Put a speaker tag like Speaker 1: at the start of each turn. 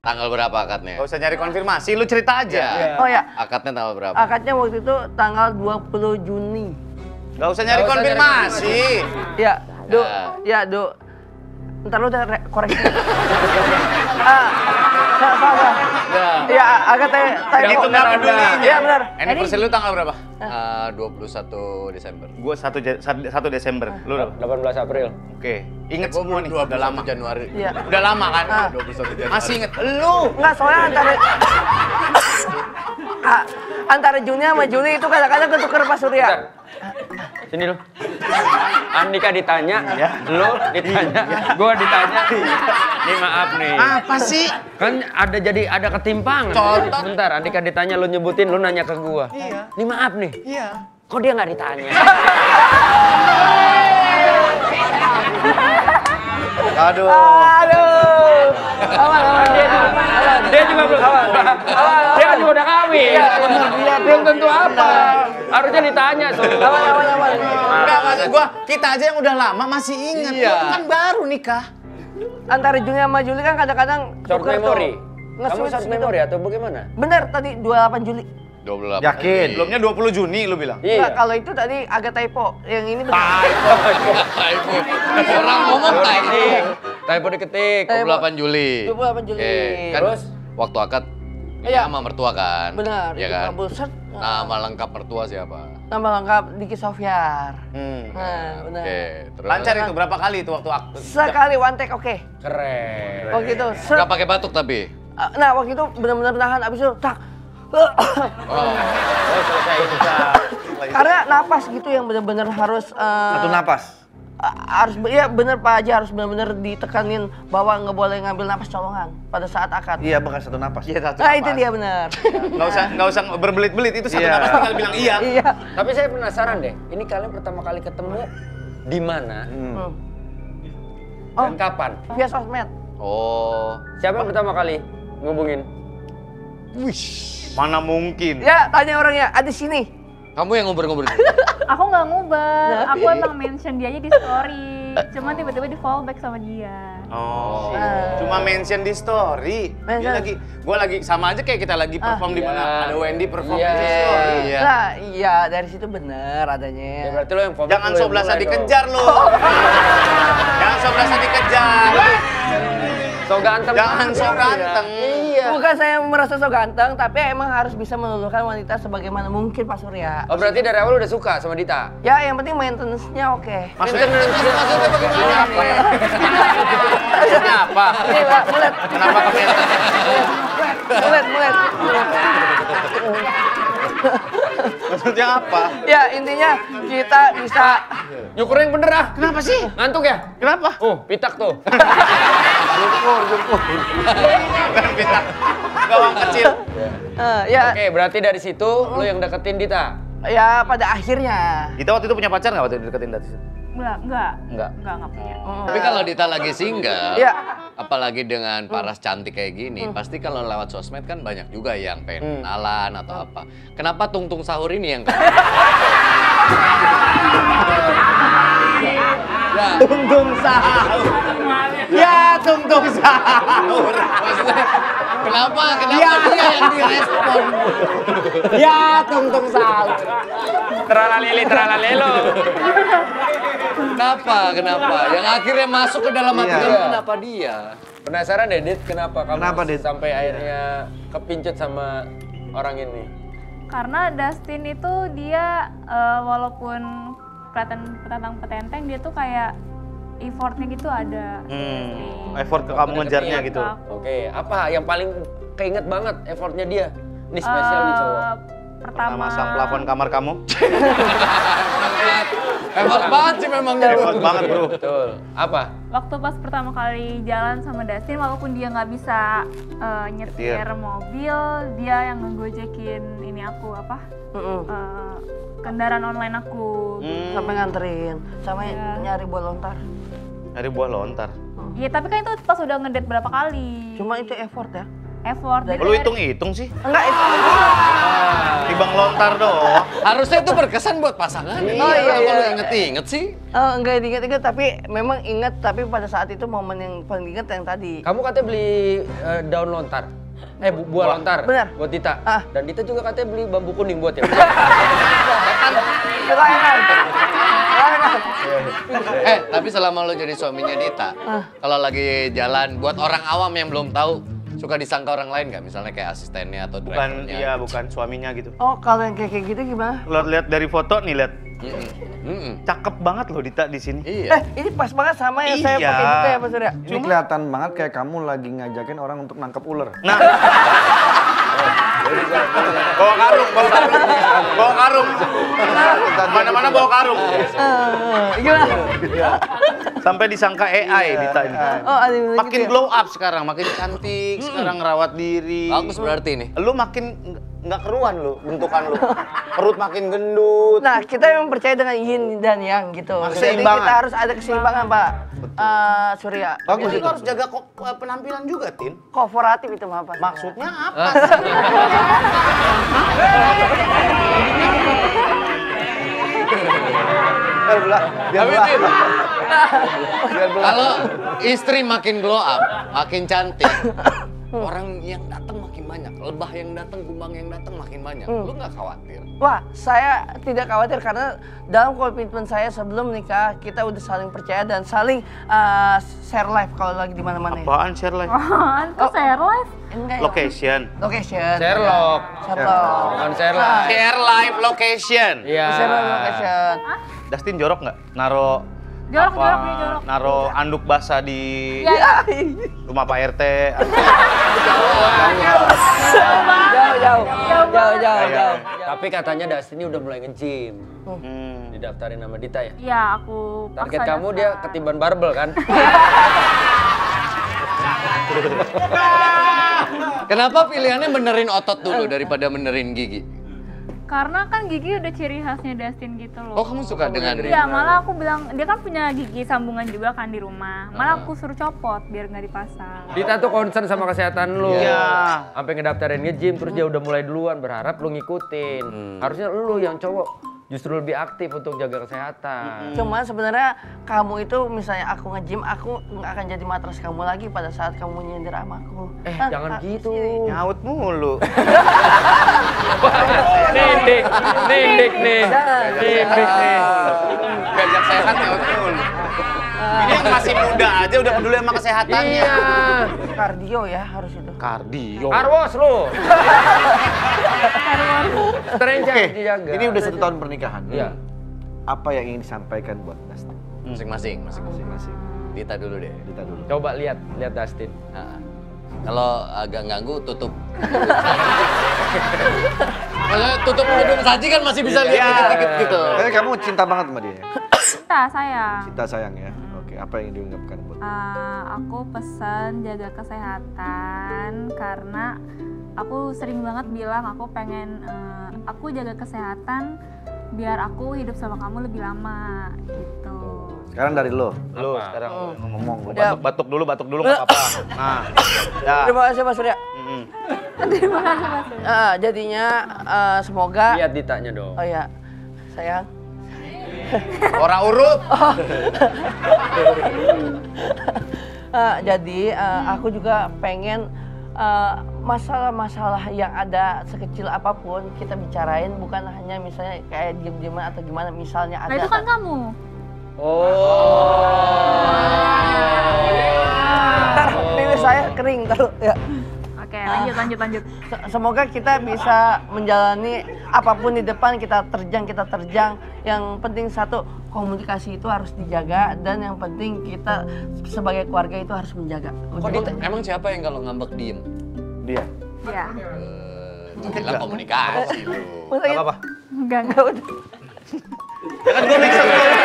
Speaker 1: Tanggal berapa akadnya?
Speaker 2: Gak usah nyari konfirmasi, lu cerita aja.
Speaker 1: Ya.
Speaker 3: Oh ya.
Speaker 1: Akadnya tanggal berapa?
Speaker 3: Akadnya waktu itu tanggal 20 Juni.
Speaker 2: Gak usah nyari konfirmasi.
Speaker 3: Ya, Do. Ya, Do. Ntar lu udah koreksi. Salah. Ya, akadnya
Speaker 2: Itu nggak peduli.
Speaker 3: Iya, benar.
Speaker 2: Anniversary lu tanggal berapa?
Speaker 1: 21 Desember.
Speaker 2: Gue 1 Desember. Lu berapa?
Speaker 4: 18 April.
Speaker 2: Oke. Ingat semua nih.
Speaker 1: 21
Speaker 2: Udah lama.
Speaker 1: Januari.
Speaker 3: Iya.
Speaker 2: Udah lama kan?
Speaker 1: 21 Januari.
Speaker 2: Masih inget. Lu.
Speaker 3: Enggak, soalnya antara Juni sama Juli itu kadang-kadang ketuker Pak Surya.
Speaker 4: Bentar. Sini lu. Andika ditanya, lu ditanya, gua ditanya. Nih maaf nih.
Speaker 2: Apa sih?
Speaker 4: Kan ada ketimpangan.
Speaker 2: Contoh.
Speaker 4: Bentar, Andika ditanya, lu nyebutin, lu nanya ke gua.
Speaker 2: Iya.
Speaker 4: Nih maaf nih.
Speaker 2: Iya.
Speaker 4: Kok dia nggak ditanya?
Speaker 2: Aduh.
Speaker 4: Dia juga belum. Dia kan juga udah kawin. Belum tentu apa. Harusnya ditanya.
Speaker 2: Enggak, maksud gua kita aja yang udah lama masih inget.
Speaker 1: Iya.
Speaker 2: Lu kan baru nikah.
Speaker 3: Antara Juni sama Juli kan kadang-kadang
Speaker 4: Short
Speaker 3: tuker
Speaker 4: memory.
Speaker 3: tuh.
Speaker 4: Kamu
Speaker 3: Nge-switch
Speaker 4: short
Speaker 3: gitu.
Speaker 4: memory atau bagaimana?
Speaker 3: Bener, tadi 28 Juli.
Speaker 1: 28.
Speaker 2: Yakin? Sebelumnya 20 Juni lu bilang.
Speaker 3: Enggak, kalau itu tadi agak typo. Yang ini benar.
Speaker 1: Typo. Orang ngomong typo.
Speaker 4: Typo diketik.
Speaker 1: 28 Juli.
Speaker 3: 28 Juli.
Speaker 1: Oke, kan
Speaker 4: Terus?
Speaker 1: waktu akad
Speaker 3: Iya.
Speaker 1: sama mertua kan?
Speaker 3: Benar,
Speaker 1: Iya
Speaker 3: itu
Speaker 1: kan?
Speaker 3: kabel set.
Speaker 1: Nama lengkap mertua siapa?
Speaker 3: Nama lengkap Diki Sofyar. Nah, benar.
Speaker 1: Oke, terus
Speaker 2: Lancar itu berapa kali itu waktu akad?
Speaker 3: Sekali one take oke.
Speaker 4: Keren.
Speaker 3: Waktu itu set.
Speaker 1: nggak pakai batuk tapi.
Speaker 3: Nah, waktu itu benar-benar nahan abis itu tak.
Speaker 1: Oh,
Speaker 3: Karena napas gitu yang benar-benar harus
Speaker 2: Satu napas.
Speaker 3: harus iya bener Pak Haji, harus benar-benar ditekanin bahwa nggak boleh ngambil napas colongan pada saat akad.
Speaker 2: Iya, bukan satu napas. Iya, satu
Speaker 3: Nah
Speaker 2: napas.
Speaker 3: itu dia benar.
Speaker 2: Nggak usah berbelit-belit, itu satu napas tinggal bilang iya.
Speaker 3: Iya.
Speaker 4: Tapi saya penasaran deh, ini kalian pertama kali ketemu di mana dan kapan?
Speaker 3: Via sosmed.
Speaker 1: Oh.
Speaker 4: Siapa yang pertama kali ngubungin?
Speaker 2: Mana mungkin?
Speaker 3: Ya tanya orangnya ada sini.
Speaker 1: Kamu yang ngubur-ngubur.
Speaker 5: Aku nggak ngubah, aku emang mention dia aja di story. Cuman tiba-tiba di fallback sama dia.
Speaker 2: Oh, cuma mention di story. Dia lagi, gua lagi sama aja kayak kita lagi perform di mana ada Wendy perform di story.
Speaker 1: Iya.
Speaker 3: Nah iya dari situ bener
Speaker 4: Ya
Speaker 3: adanya.
Speaker 4: berarti lo yang
Speaker 2: Jangan so berasa dikejar lo. Jangan so berasa dikejar.
Speaker 4: So ganteng.
Speaker 2: Jangan so ganteng.
Speaker 4: Iya.
Speaker 3: Bukan saya merasa so ganteng, tapi emang harus bisa meluluhkan wanita sebagaimana mungkin Pak Surya.
Speaker 4: Oh berarti dari awal udah suka sama Dita?
Speaker 3: Ya yang penting maintenance-nya oke.
Speaker 2: Maksudnya apa? Maksudnya apa?
Speaker 3: Ini Pak, mulet.
Speaker 2: Kenapa kalian?
Speaker 3: Mulet.
Speaker 2: Maksudnya apa?
Speaker 3: Ya intinya kita bisa.
Speaker 4: Nyukur yang bener ah.
Speaker 2: Kenapa sih?
Speaker 4: Ngantuk ya?
Speaker 2: Kenapa?
Speaker 4: Pitak tuh.
Speaker 2: Bukan bintang gawang kecil.
Speaker 3: Ya
Speaker 4: Oke, berarti dari situ lo yang deketin Dita?
Speaker 3: ya pada akhirnya.
Speaker 2: Kita waktu itu punya pacar nggak waktu itu deketin Dati?
Speaker 5: Enggak punya.
Speaker 1: Tapi kalau Dita lagi single,
Speaker 3: Iya.
Speaker 1: apalagi dengan paras cantik kayak gini, pasti kalau lewat sosmed kan banyak juga yang pengen kenalan atau apa. Kenapa Tungtung Sahur ini yang Ya,
Speaker 2: Tungtung sahur. Ya, tungtung sahur.
Speaker 1: maksudnya kenapa dia yang direspon?
Speaker 2: Ya, tungtung sahur.
Speaker 4: Teralalelo.
Speaker 1: Kenapa? Yang akhirnya masuk ke dalam hati kamu kenapa dia?
Speaker 4: Penasaran deh, Dit, kenapa kamu
Speaker 2: Kenapa, Dit?
Speaker 4: sampai akhirnya kepincut sama orang ini?
Speaker 5: Karena Dustin itu dia walaupun kelihatan petentang-petenteng, dia tuh kayak effortnya gitu ada.
Speaker 2: Effort ke kamu ngejarnya gitu.
Speaker 4: Oke, apa yang paling keinget banget effortnya dia? Ini spesial nih cowok.
Speaker 5: Pertama
Speaker 2: Masang plafon kamar kamu.
Speaker 1: Hebat banget sih memang gitu.
Speaker 2: Hebat banget, Bro.
Speaker 4: Betul. Apa?
Speaker 5: waktu pas pertama kali jalan sama Dustin, walaupun dia nggak bisa nyetir mobil, dia yang ngegojekin ini aku apa? Kendaraan online aku.
Speaker 3: Sampai nganterin, sampai
Speaker 5: Iya.
Speaker 3: nyari buah lontar.
Speaker 2: Dari buah lontar.
Speaker 5: Iya, tapi kan itu pas udah ngedate berapa kali.
Speaker 3: Cuma itu effort ya.
Speaker 5: effort.
Speaker 3: Dari-
Speaker 2: Lu hitung-hitung sih.
Speaker 3: Enggak itu.
Speaker 2: Timbang lontar doang.
Speaker 1: Harusnya itu berkesan buat pasangan.
Speaker 3: Iya,
Speaker 1: Kenapa
Speaker 3: iya.
Speaker 1: lu inget-inget sih?
Speaker 3: Enggak diinget-inget tapi memang inget tapi pada saat itu momen yang paling inget yang tadi.
Speaker 4: Kamu katanya beli daun lontar. Buah lontar.
Speaker 3: Bener.
Speaker 4: Buat Dita.
Speaker 3: Ah.
Speaker 4: Dan Dita juga katanya beli bambu kuning buat ya.
Speaker 1: Tapi selama lo jadi suaminya Dita, kalau lagi jalan, buat orang awam yang belum tahu, suka disangka orang lain nggak? Misalnya kayak asistennya atau
Speaker 2: Bukan,
Speaker 1: drivernya.
Speaker 2: iya bukan suaminya gitu.
Speaker 3: Oh, kalau yang kayak gitu gimana?
Speaker 2: Lihat dari foto nih, lihat.
Speaker 1: Mm-mm.
Speaker 2: Cakep banget loh Dita di sini.
Speaker 1: Iya.
Speaker 3: Ini pas banget sama yang saya
Speaker 2: Iya.
Speaker 3: pakai juga ya, Pak Surya.
Speaker 6: Ini kelihatan banget kayak kamu lagi ngajakin orang untuk nangkep ular.
Speaker 2: Nah. Bawa karung, bawa karung. Bawa karung. Mana-mana bawa karung.
Speaker 3: Gimana?
Speaker 2: Sampai disangka AI Dita ini.
Speaker 3: Oh, ada yang
Speaker 2: Makin
Speaker 3: gitu ya?
Speaker 2: glow up sekarang, makin cantik, sekarang ngerawat diri.
Speaker 1: Bagus berarti nih.
Speaker 2: Lu makin nggak keruan lu bentukan lu. Perut makin gendut.
Speaker 3: Nah, kita memang percaya dengan yin dan yang gitu. Jadi
Speaker 2: Keseimbangan.
Speaker 3: kita harus ada keseimbangan, Pak Surya.
Speaker 2: Bagus itu. Harus jaga penampilan juga, Tin.
Speaker 3: Kooperatif itu mah, Pak.
Speaker 2: Maksudnya apa?
Speaker 1: Tapi Tin, kalau istri makin glow up, makin cantik, orang yang datang makin banyak, lebah yang datang, kumbang yang datang makin banyak. Lu nggak khawatir?
Speaker 3: Wah, saya tidak khawatir karena dalam komitmen saya sebelum nikah kita udah saling percaya dan saling share life kalau lagi di mana-mana.
Speaker 2: Apaan share live?
Speaker 5: Kok share live?
Speaker 3: Enggak,
Speaker 2: Location.
Speaker 3: Location.
Speaker 4: Sherlock.
Speaker 3: Sherlock.
Speaker 4: Bukan Sherlock.
Speaker 2: Share live location.
Speaker 4: Iya.
Speaker 3: Share location.
Speaker 2: Dustin jorok nggak? Naro
Speaker 5: Jorok,
Speaker 2: apa?
Speaker 5: jorok nih, jorok.
Speaker 2: Naro anduk basah di
Speaker 5: Iya.
Speaker 2: rumah Pak RT.
Speaker 3: Jauh.
Speaker 4: Tapi katanya Dustin ini udah mulai nge-gym.
Speaker 2: Hmm.
Speaker 4: Didaftarin sama Dita ya.
Speaker 5: Iya, aku
Speaker 4: Target
Speaker 5: paksa
Speaker 4: kamu dia
Speaker 5: daftar.
Speaker 4: ketiban barbel kan?
Speaker 1: Kenapa pilihannya benerin otot dulu daripada benerin gigi?
Speaker 5: Karena kan gigi udah ciri khasnya Dustin gitu loh.
Speaker 1: Oh, kamu suka dengan
Speaker 5: Iya, malah aku bilang, dia kan punya gigi sambungan juga kan di rumah. Malah aku suruh copot biar nggak dipasang.
Speaker 4: Dita tuh concern sama kesehatan lu.
Speaker 2: Iya.
Speaker 4: Sampai ngedaftarin nge-gym terus dia udah mulai duluan berharap lu ngikutin. Harusnya lu yang cowok justru lebih aktif untuk jaga kesehatan.
Speaker 3: Cuman sebenarnya kamu itu misalnya aku nge-gym, aku nggak akan jadi matras kamu lagi pada saat kamu nyindir sama aku.
Speaker 4: Jangan gitu.
Speaker 2: Nyaut mulu.
Speaker 4: Nindik nih. Nindik nih.
Speaker 2: Gajah sehat nyaut mulu. Ini yang masih muda aja udah peduli sama kesehatannya.
Speaker 4: Iya.
Speaker 3: Kardio ya harus itu.
Speaker 2: Kardio.
Speaker 4: Arwos lu. Strength
Speaker 6: Oke,
Speaker 4: yang dijaga.
Speaker 6: ini udah 1 tahun pernikahan.
Speaker 4: Iya.
Speaker 6: Apa yang ingin disampaikan buat Dustin?
Speaker 1: masing-masing?
Speaker 6: Masing-masing.
Speaker 1: Dita dulu deh.
Speaker 6: Dita dulu.
Speaker 4: Coba lihat Dustin.
Speaker 1: Nah, kalau agak ganggu tutup. Maksudnya tutup hidung saji kan masih bisa lihat dikit-dikit gitu.
Speaker 6: Tapi kamu cinta banget sama dia ya?
Speaker 5: Cinta, sayang.
Speaker 6: Cinta sayang ya? Oke, apa yang diungkapkan buat dia?
Speaker 5: Aku pesan jaga kesehatan karena aku sering banget bilang aku pengen aku jaga kesehatan biar aku hidup sama kamu lebih lama gitu.
Speaker 6: Sekarang dari lo.
Speaker 2: Lu sekarang
Speaker 6: Ngomong.
Speaker 3: Udah.
Speaker 2: batuk dulu nggak apa-apa. Nah, ya.
Speaker 3: Terima kasih Mas Surya.
Speaker 5: Terima kasih Mas.
Speaker 3: Jadinya semoga.
Speaker 4: Lihat Ditanya dong.
Speaker 3: Oh ya, sayang.
Speaker 2: Orang urut.
Speaker 3: Jadi aku juga pengen masalah-masalah yang ada sekecil apapun kita bicarain, bukan hanya misalnya kayak diem-dieman atau gimana, misalnya
Speaker 5: Nah
Speaker 3: ada.
Speaker 5: itu kan kamu.
Speaker 3: Ntar ini saya kering kalau ya.
Speaker 5: Oke, lanjut.
Speaker 3: Semoga kita bisa menjalani apapun di depan, kita terjang. Yang penting satu, komunikasi itu harus dijaga, dan yang penting kita sebagai keluarga itu harus menjaga.
Speaker 1: Kok emang siapa yang kalau ngambek diem?
Speaker 6: Dia.
Speaker 5: Ya.
Speaker 1: Lu bilang komunikasi lu.
Speaker 3: Masa gitu?
Speaker 2: Apa?
Speaker 5: Enggak.
Speaker 3: Udah.
Speaker 2: Ya kan gue make sense.